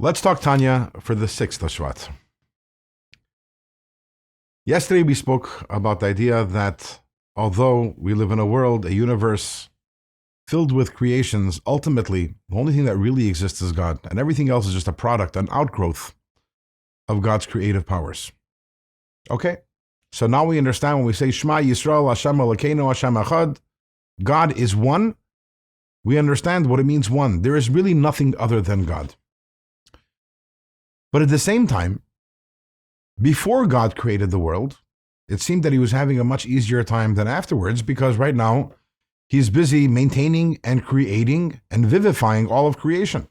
Let's talk Tanya for the 6th of Shevat. Yesterday we spoke about the idea that although we live in a world, a universe filled with creations, ultimately the only thing that really exists is God, and everything else is just a product, an outgrowth of God's creative powers. Okay? So now we understand when we say Shema Yisrael Hashem Elokeinu Hashem Echad, God is one. We understand what it means one. There is really nothing other than God. But at the same time, before God created the world, it seemed that he was having a much easier time than afterwards, because right now he's busy maintaining and creating and vivifying all of creation.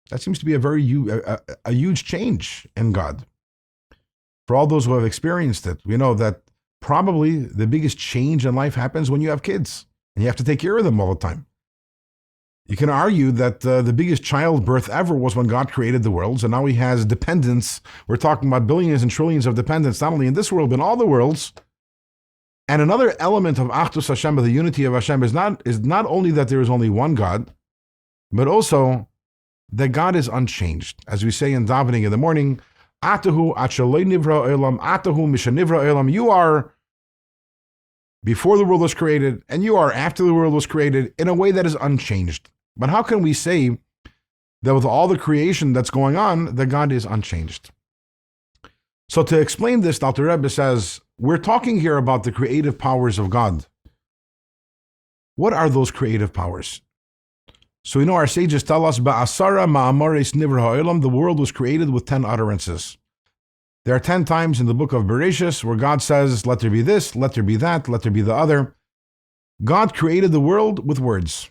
That seems to be a huge change in God. For all those who have experienced it, we know that probably the biggest change in life happens when you have kids and you have to take care of them all the time. You can argue that the biggest childbirth ever was when God created the worlds, and now he has dependents. We're talking about billions and trillions of dependents, not only in this world, but in all the worlds. And another element of Achdus Hashem, of the unity of Hashem, is not only that there is only one God, but also that God is unchanged. As we say in davening in the morning, Atahu achalei nivra olam, Atahu mishanivra olam. You are before the world was created, and you are after the world was created, in a way that is unchanged. But how can we say that with all the creation that's going on, that God is unchanged? So to explain this, Dr. Rebbe says, we're talking here about the creative powers of God. What are those creative powers? So we know our sages tell us, Ba'asara ma'amares nivra ha'olam, the world was created with 10 utterances. There are 10 times in the book of Bereshis where God says, let there be this, let there be that, let there be the other. God created the world with words.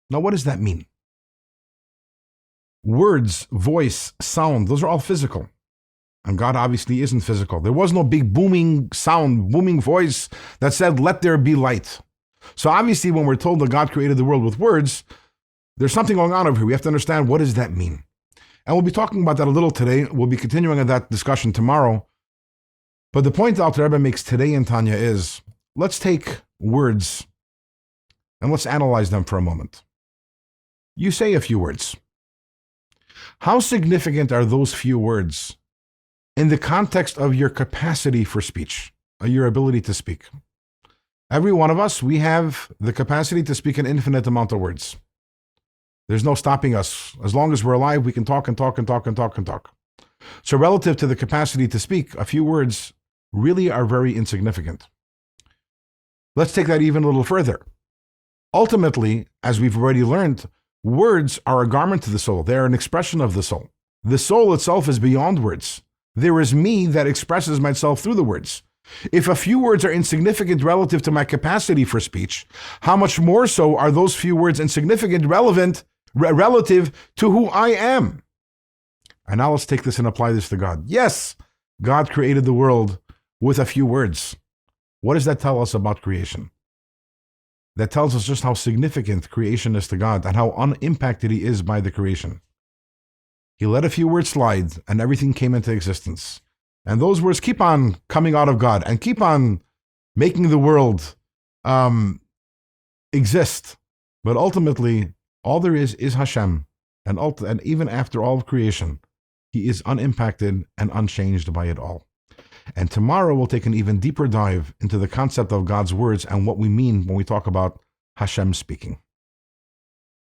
Now, what does that mean? Words, voice, sound, those are all physical. And God obviously isn't physical. There was no big booming sound, booming voice that said, let there be light. So obviously when we're told that God created the world with words, there's something going on over here. We have to understand, what does that mean? And we'll be talking about that a little today. We'll be continuing on that discussion tomorrow. But the point that the Rebbe makes today in Tanya is, let's take words and let's analyze them for a moment. You say a few words. How significant are those few words in the context of your capacity for speech, or your ability to speak? Every one of us, we have the capacity to speak an infinite amount of words. There's no stopping us. As long as we're alive, we can talk and talk and talk and talk and talk. So relative to the capacity to speak, a few words really are very insignificant. Let's take that even a little further. Ultimately, as we've already learned, words are a garment to the soul. They are an expression of the soul. The soul itself is beyond words. There is me that expresses myself through the words. If a few words are insignificant relative to my capacity for speech, how much more so are those few words insignificant relative to who I am? And now let's take this and apply this to God. Yes, God created the world with a few words. What does that tell us about creation? That tells us just how significant creation is to God and how unimpacted he is by the creation. He let a few words slide and everything came into existence. And those words keep on coming out of God and keep on making the world exist. But ultimately, all there is Hashem. And even after all of creation, he is unimpacted and unchanged by it all. And tomorrow we'll take an even deeper dive into the concept of God's words and what we mean when we talk about Hashem speaking.